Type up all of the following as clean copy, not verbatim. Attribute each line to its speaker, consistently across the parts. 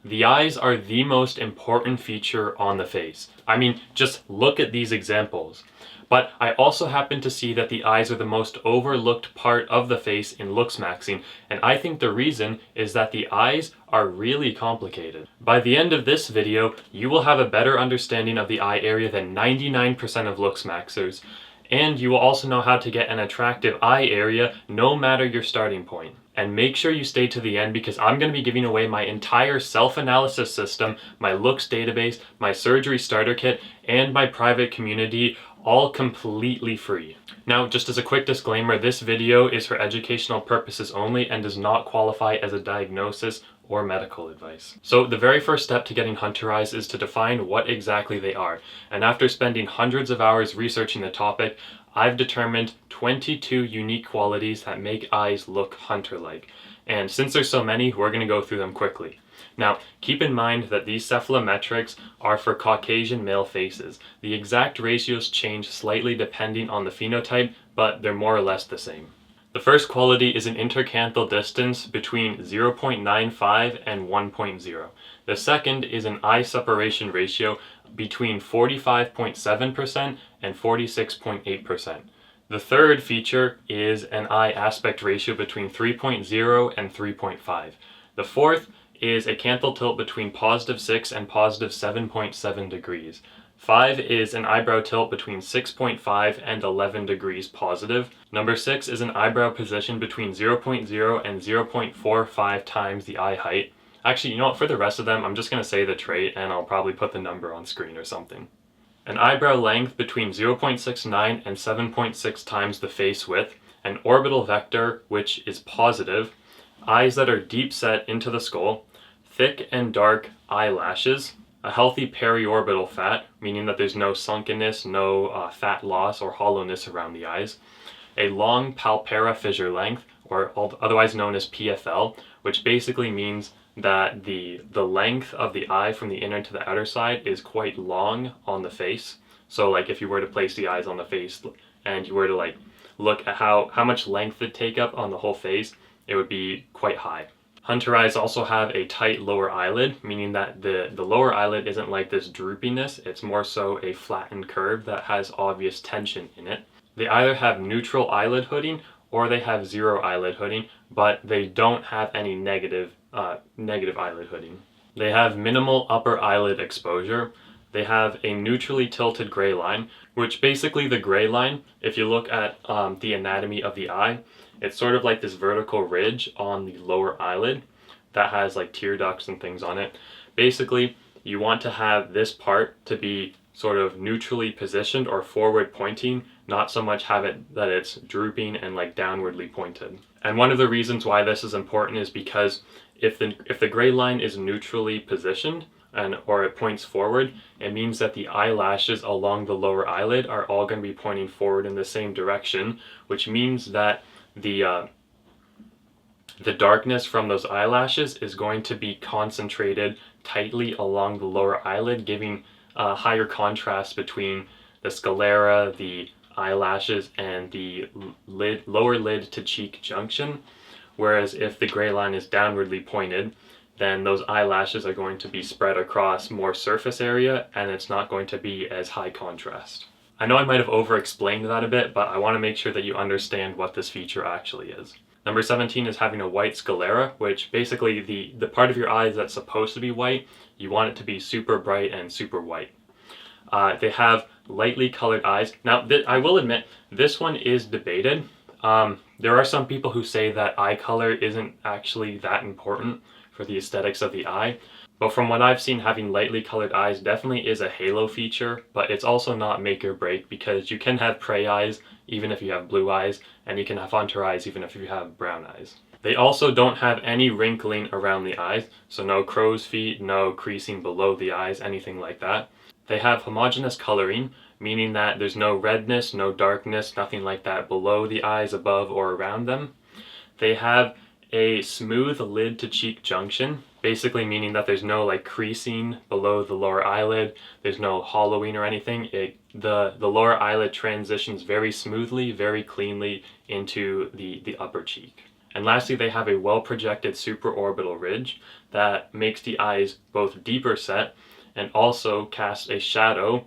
Speaker 1: The eyes are the most important feature on the face. I mean, just look at these examples. But I also happen to see that the eyes are the most overlooked part of the face in looksmaxing, and I think the reason is that the eyes are really complicated. By the end of this video, you will have a better understanding of the eye area than 99% of looksmaxers, and you will also know how to get an attractive eye area no matter your starting point. And make sure you stay to the end because I'm going to be giving away my entire self-analysis system, my looks database, my surgery starter kit, and my private community, all completely free. Now, just as a quick disclaimer, this video is for educational purposes only and does not qualify as a diagnosis or medical advice. So the very first step to getting hunter eyes is to define what exactly they are. And after spending hundreds of hours researching the topic, I've determined 22 unique qualities that make eyes look hunter-like. And since there's so many, we're going to go through them quickly. Now, keep in mind that these cephalometrics are for Caucasian male faces. The exact ratios change slightly depending on the phenotype, but they're more or less the same. The first quality is an intercanthal distance between 0.95 and 1.0. The second is an eye separation ratio between 45.7% and 46.8%. The third feature is an eye aspect ratio between 3.0 and 3.5. The fourth is a canthal tilt between +6 and +7.7 degrees. 5 is an eyebrow tilt between 6.5 and 11 degrees positive. Number 6 is an eyebrow position between 0.0 and 0.45 times the eye height. Actually, you know what, for the rest of them, I'm just going to say the trait and I'll probably put the number on screen or something. An eyebrow length between 0.69 and 7.6 times the face width. An orbital vector, which is positive. Eyes that are deep set into the skull. Thick and dark eyelashes. A healthy periorbital fat, meaning that there's no sunkenness, no fat loss or hollowness around the eyes. A long palpebral fissure length, or otherwise known as PFL, which basically means that the length of the eye from the inner to the outer side is quite long on the face. So like if you were to place the eyes on the face and you were to like look at how much length it'd take up on the whole face, it would be quite high. Hunter eyes also have a tight lower eyelid, meaning that the lower eyelid isn't like this droopiness, it's more so a flattened curve that has obvious tension in it. They either have neutral eyelid hooding or they have zero eyelid hooding, but they don't have any negative eyelid hooding. They have minimal upper eyelid exposure. They have a neutrally tilted gray line, which basically the gray line, if you look at the anatomy of the eye, it's sort of like this vertical ridge on the lower eyelid that has like tear ducts and things on it. Basically, you want to have this part to be sort of neutrally positioned or forward pointing, not so much have it that it's drooping and like downwardly pointed. And one of the reasons why this is important is because if the gray line is neutrally positioned or it points forward, it means that the eyelashes along the lower eyelid are all going to be pointing forward in the same direction, which means that the darkness from those eyelashes is going to be concentrated tightly along the lower eyelid, giving higher contrast between the sclera, the eyelashes, and the lower lid to cheek junction. Whereas if the gray line is downwardly pointed, then those eyelashes are going to be spread across more surface area and it's not going to be as high contrast. I know I might have over-explained that a bit, but I want to make sure that you understand what this feature actually is. Number 17 is having a white sclera, which basically the part of your eye that's supposed to be white, you want it to be super bright and super white. They have lightly colored eyes. Now, I will admit, this one is debated. There are some people who say that eye color isn't actually that important for the aesthetics of the eye. But from what I've seen, having lightly colored eyes definitely is a halo feature, but it's also not make or break because you can have prey eyes even if you have blue eyes, and you can have hunter eyes even if you have brown eyes. They also don't have any wrinkling around the eyes, so no crow's feet, no creasing below the eyes, anything like that. They have homogeneous coloring, meaning that there's no redness, no darkness, nothing like that below the eyes, above, or around them. They have a smooth lid to cheek junction, basically meaning that there's no like creasing below the lower eyelid, there's no hollowing or anything. The lower eyelid transitions very smoothly, very cleanly into the upper cheek. And lastly, they have a well-projected supraorbital ridge that makes the eyes both deeper set and also cast a shadow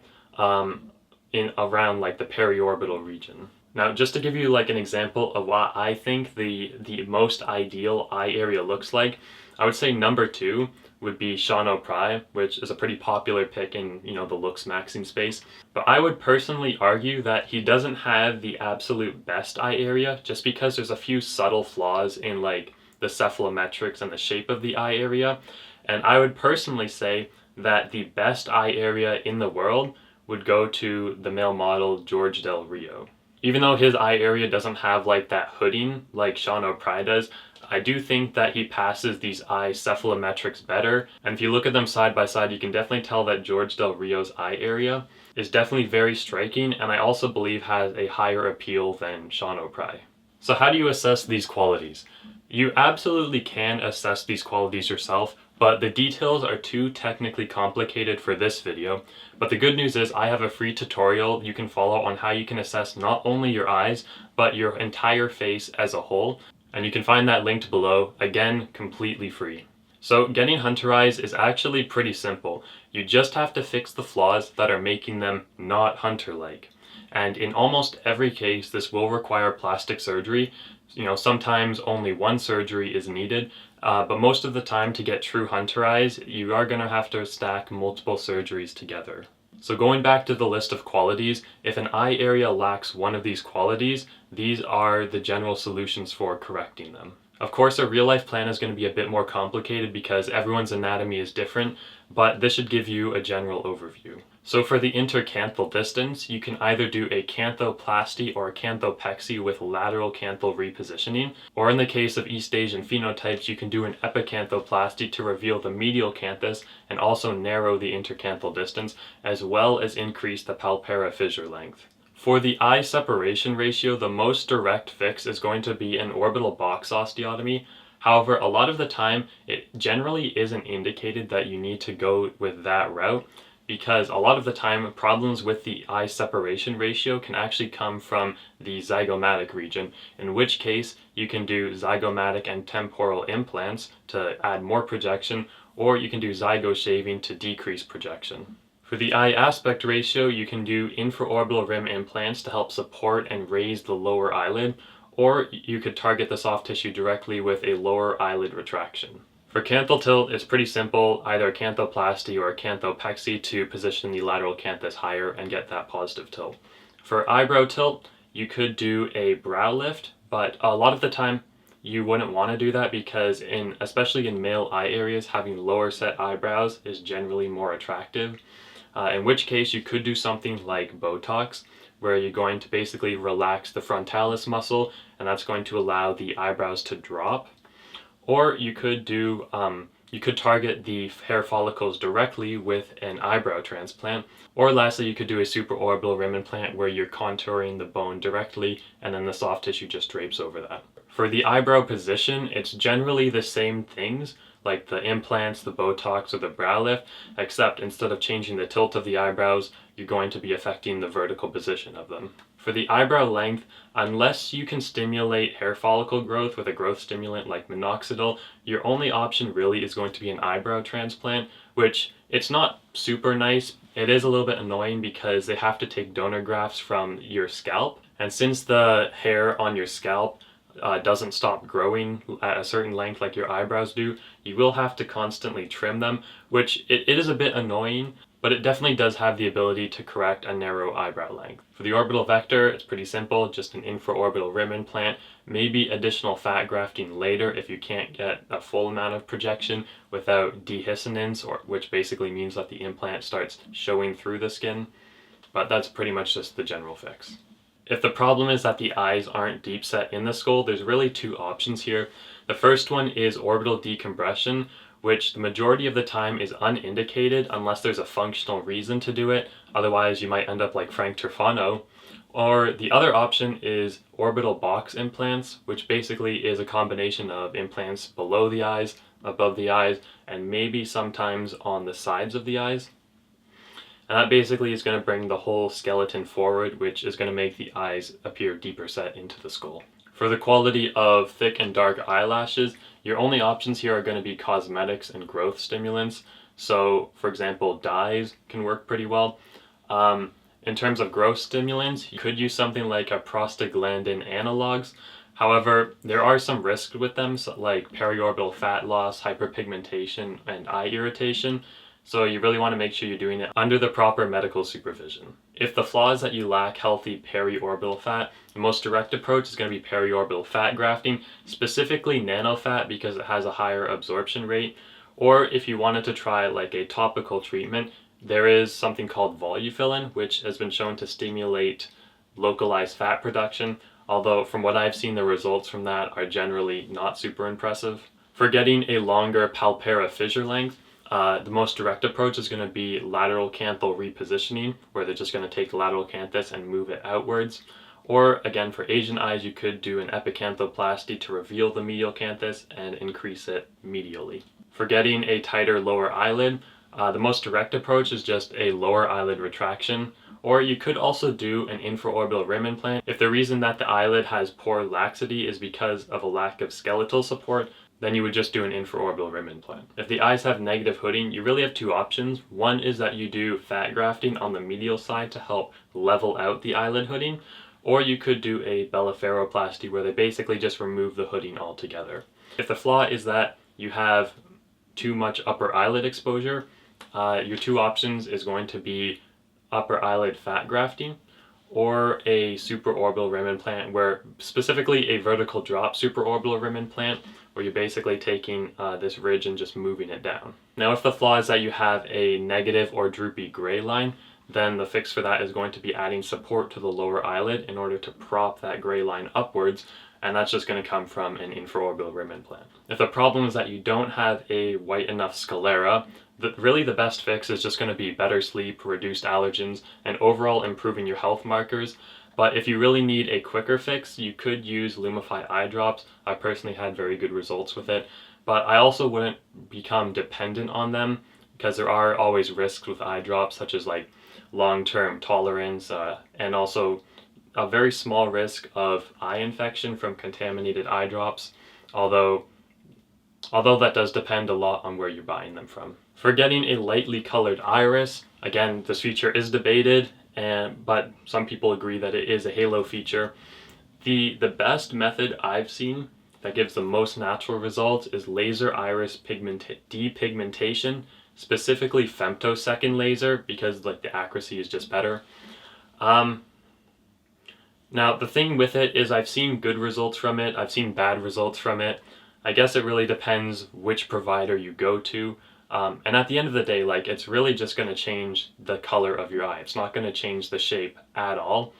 Speaker 1: in around like the periorbital region. Now, just to give you like an example of what I think the most ideal eye area looks like, I would say number 2 would be Sean O'Pry, which is a pretty popular pick in, the looks maxing space. But I would personally argue that he doesn't have the absolute best eye area, just because there's a few subtle flaws in like the cephalometrics and the shape of the eye area. And I would personally say that the best eye area in the world would go to the male model George Del Rio. Even though his eye area doesn't have like that hooding like Sean O'Pry does, I do think that he passes these eye cephalometrics better. And if you look at them side by side, you can definitely tell that George Del Rio's eye area is definitely very striking, and I also believe has a higher appeal than Sean O'Pry. So how do you assess these qualities? You absolutely can assess these qualities yourself, but the details are too technically complicated for this video. But the good news is I have a free tutorial you can follow on how you can assess not only your eyes, but your entire face as a whole. And you can find that linked below, again, completely free. So getting hunter eyes is actually pretty simple. You just have to fix the flaws that are making them not hunter-like. And in almost every case, this will require plastic surgery. Sometimes only one surgery is needed, but most of the time to get true hunter eyes, you are going to have to stack multiple surgeries together. So going back to the list of qualities, if an eye area lacks one of these qualities, these are the general solutions for correcting them. Of course, a real-life plan is going to be a bit more complicated because everyone's anatomy is different, but this should give you a general overview. So for the intercanthal distance, you can either do a canthoplasty or a canthopexy with lateral canthal repositioning, or in the case of East Asian phenotypes, you can do an epicanthoplasty to reveal the medial canthus and also narrow the intercanthal distance, as well as increase the palpebral fissure length. For the eye separation ratio, the most direct fix is going to be an orbital box osteotomy. However, a lot of the time, it generally isn't indicated that you need to go with that route, because a lot of the time, problems with the eye separation ratio can actually come from the zygomatic region, in which case you can do zygomatic and temporal implants to add more projection, or you can do zygoshaving to decrease projection. For the eye aspect ratio, you can do infraorbital rim implants to help support and raise the lower eyelid, or you could target the soft tissue directly with a lower eyelid retraction. For canthal tilt, it's pretty simple, either a canthoplasty or a canthopexy to position the lateral canthus higher and get that positive tilt. For eyebrow tilt, you could do a brow lift, but a lot of the time you wouldn't want to do that because especially in male eye areas, having lower set eyebrows is generally more attractive. In which case you could do something like Botox, where you're going to basically relax the frontalis muscle, and that's going to allow the eyebrows to drop. Or you could target the hair follicles directly with an eyebrow transplant. Or lastly, you could do a supraorbital rim implant where you're contouring the bone directly and then the soft tissue just drapes over that. For the eyebrow position, it's generally the same things, like the implants, the Botox, or the brow lift, except instead of changing the tilt of the eyebrows, you're going to be affecting the vertical position of them. For the eyebrow length, unless you can stimulate hair follicle growth with a growth stimulant like minoxidil, your only option really is going to be an eyebrow transplant, which it's not super nice. It is a little bit annoying because they have to take donor grafts from your scalp, and since the hair on your scalp doesn't stop growing at a certain length like your eyebrows do, you will have to constantly trim them, which it is a bit annoying, but it definitely does have the ability to correct a narrow eyebrow length. For the orbital vector, it's pretty simple, just an infraorbital rim implant, maybe additional fat grafting later if you can't get a full amount of projection without dehiscence, which basically means that the implant starts showing through the skin, but that's pretty much just the general fix. If the problem is that the eyes aren't deep set in the skull, there's really two options here. The first one is orbital decompression, which the majority of the time is unindicated unless there's a functional reason to do it. Otherwise, you might end up like Frank Trufano. Or the other option is orbital box implants, which basically is a combination of implants below the eyes, above the eyes, and maybe sometimes on the sides of the eyes. And that basically is going to bring the whole skeleton forward, which is going to make the eyes appear deeper set into the skull. For the quality of thick and dark eyelashes, your only options here are going to be cosmetics and growth stimulants. So, for example, dyes can work pretty well. In terms of growth stimulants, you could use something like a prostaglandin analogs. However, there are some risks with them, like periorbital fat loss, hyperpigmentation, and eye irritation. So you really want to make sure you're doing it under the proper medical supervision. If the flaw is that you lack healthy periorbital fat, the most direct approach is going to be periorbital fat grafting, specifically nanofat because it has a higher absorption rate. Or if you wanted to try like a topical treatment, there is something called volufillin, which has been shown to stimulate localized fat production, although from what I've seen, the results from that are generally not super impressive. For getting a longer palpebral fissure length, the most direct approach is going to be lateral canthal repositioning, where they're just going to take the lateral canthus and move it outwards. Or again, for Asian eyes, you could do an epicanthoplasty to reveal the medial canthus and increase it medially. For getting a tighter lower eyelid, the most direct approach is just a lower eyelid retraction, or you could also do an infraorbital rim implant. If the reason that the eyelid has poor laxity is because of a lack of skeletal support, then you would just do an infraorbital rim implant. If the eyes have negative hooding, you really have two options. One is that you do fat grafting on the medial side to help level out the eyelid hooding, or you could do a blepharoplasty where they basically just remove the hooding altogether. If the flaw is that you have too much upper eyelid exposure, your two options is going to be upper eyelid fat grafting or a supraorbital rim implant, where specifically a vertical drop supraorbital rim implant, where you're basically taking this ridge and just moving it down. Now, if the flaw is that you have a negative or droopy gray line, then the fix for that is going to be adding support to the lower eyelid in order to prop that gray line upwards, and that's just going to come from an infraorbital rim implant. If the problem is that you don't have a white enough sclera, really the best fix is just going to be better sleep, reduced allergens, and overall improving your health markers. But if you really need a quicker fix, you could use Lumify eye drops. I personally had very good results with it, but I also wouldn't become dependent on them because there are always risks with eye drops, such as like long-term tolerance and also a very small risk of eye infection from contaminated eye drops, although that does depend a lot on where you're buying them from. For getting a lightly colored iris, again, this feature is debated, but some people agree that it is a halo feature. The best method I've seen that gives the most natural results is laser iris depigmentation, specifically femtosecond laser, because like the accuracy is just better. Now, the thing with it is I've seen good results from it, I've seen bad results from it. I guess it really depends which provider you go to. And at the end of the day, like, it's really just going to change the color of your eye. It's not going to change the shape at all.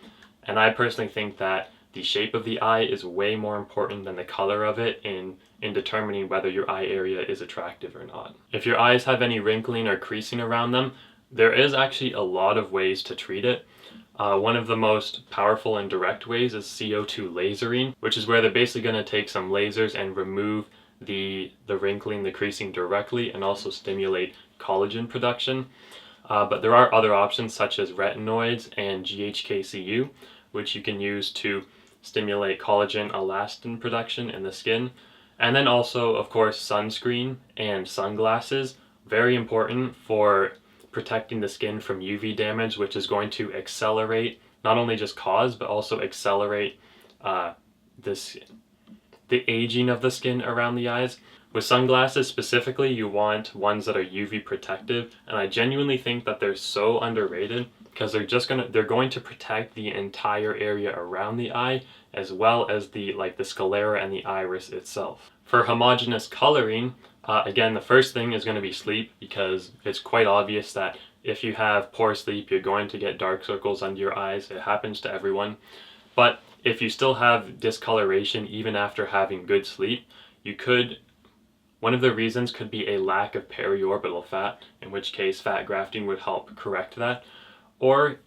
Speaker 1: And I personally think that the shape of the eye is way more important than the color of it in determining whether your eye area is attractive or not. If your eyes have any wrinkling or creasing around them, there is actually a lot of ways to treat it. One of the most powerful and direct ways is CO2 lasering, which is where they're basically going to take some lasers and remove the wrinkling, the creasing directly, and also stimulate collagen production. But there are other options such as retinoids and GHKCU, which you can use to stimulate collagen elastin production in the skin. And then also, of course, sunscreen and sunglasses, very important for protecting the skin from UV damage, which is going to accelerate, not only just cause, but also accelerate the aging of the skin around the eyes. With sunglasses specifically, you want ones that are UV protective, and I genuinely think that they're so underrated because they're going to protect the entire area around the eye, as well as the sclera and the iris itself. For homogeneous coloring, again, the first thing is going to be sleep, because it's quite obvious that if you have poor sleep, you're going to get dark circles under your eyes. It happens to everyone. But if you still have discoloration even after having good sleep, one of the reasons could be a lack of periorbital fat, in which case fat grafting would help correct that. Or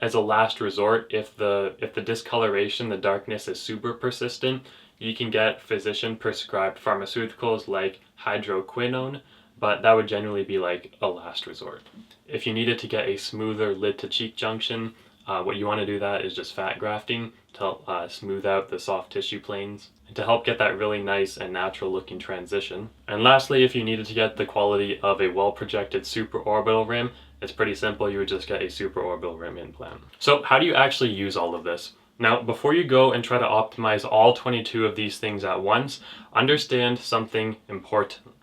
Speaker 1: as a last resort, if the discoloration, the darkness is super persistent, you can get physician prescribed pharmaceuticals like hydroquinone, but that would generally be like a last resort. If you needed to get a smoother lid to cheek junction, What you want to do that is just fat grafting to smooth out the soft tissue planes and to help get that really nice and natural looking transition. And lastly, if you needed to get the quality of a well-projected supraorbital rim, it's pretty simple. You would just get a supraorbital rim implant. So how do you actually use all of this? Now, before you go and try to optimize all 22 of these things at once, understand something important.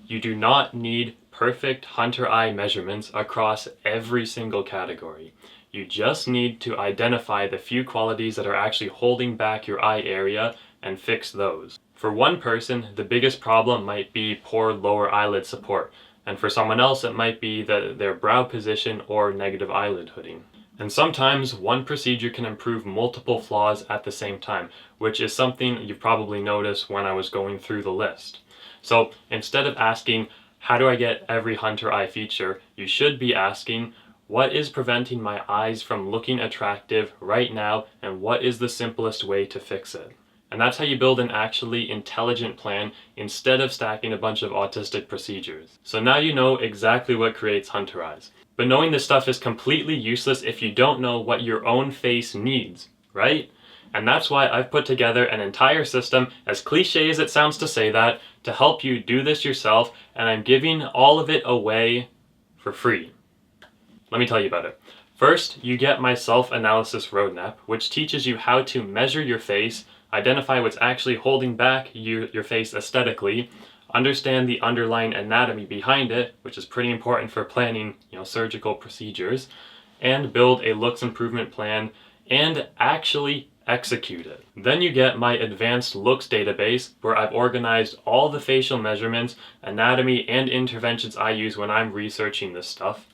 Speaker 1: You do not need perfect hunter eye measurements across every single category. You just need to identify the few qualities that are actually holding back your eye area and fix those. For one person, the biggest problem might be poor lower eyelid support, and for someone else it might be their brow position or negative eyelid hooding. And sometimes one procedure can improve multiple flaws at the same time, which is something you've probably noticed when I was going through the list. So instead of asking, how do I get every hunter eye feature, you should be asking, what is preventing my eyes from looking attractive right now, and what is the simplest way to fix it? And that's how you build an actually intelligent plan instead of stacking a bunch of autistic procedures. So now you know exactly what creates hunter eyes. But knowing this stuff is completely useless if you don't know what your own face needs, right? And that's why I've put together an entire system, as cliche as it sounds to say that, to help you do this yourself, and I'm giving all of it away for free. Let me tell you about it. First, you get my self-analysis roadmap, which teaches you how to measure your face, identify what's actually holding back your face aesthetically, understand the underlying anatomy behind it, which is pretty important for planning, surgical procedures, and build a looks improvement plan and actually execute it. Then you get my advanced looks database, where I've organized all the facial measurements, anatomy, and interventions I use when I'm researching this stuff.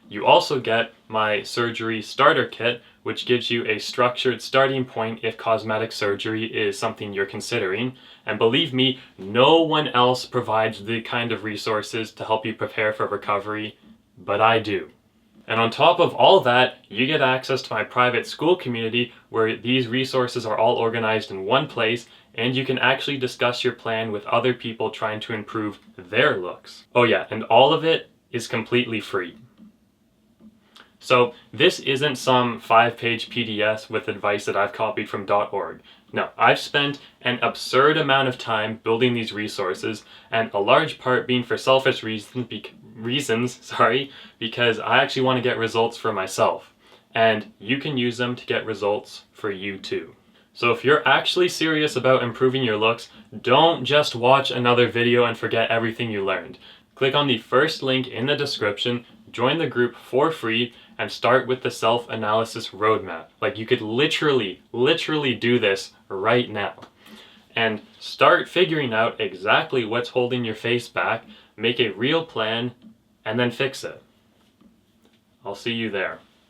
Speaker 1: You also get my surgery starter kit, which gives you a structured starting point if cosmetic surgery is something you're considering. And believe me, no one else provides the kind of resources to help you prepare for recovery, but I do. And on top of all that, you get access to my private school community, where these resources are all organized in one place, and you can actually discuss your plan with other people trying to improve their looks. Oh yeah, and all of it is completely free. So this isn't some 5-page PDF with advice that I've copied from .org. No, I've spent an absurd amount of time building these resources, and a large part being for selfish reasons, because I actually want to get results for myself. And you can use them to get results for you too. So if you're actually serious about improving your looks, don't just watch another video and forget everything you learned. Click on the first link in the description, join the group for free, and start with the self-analysis roadmap. Like, you could literally do this right now. And start figuring out exactly what's holding your face back, make a real plan, and then fix it. I'll see you there.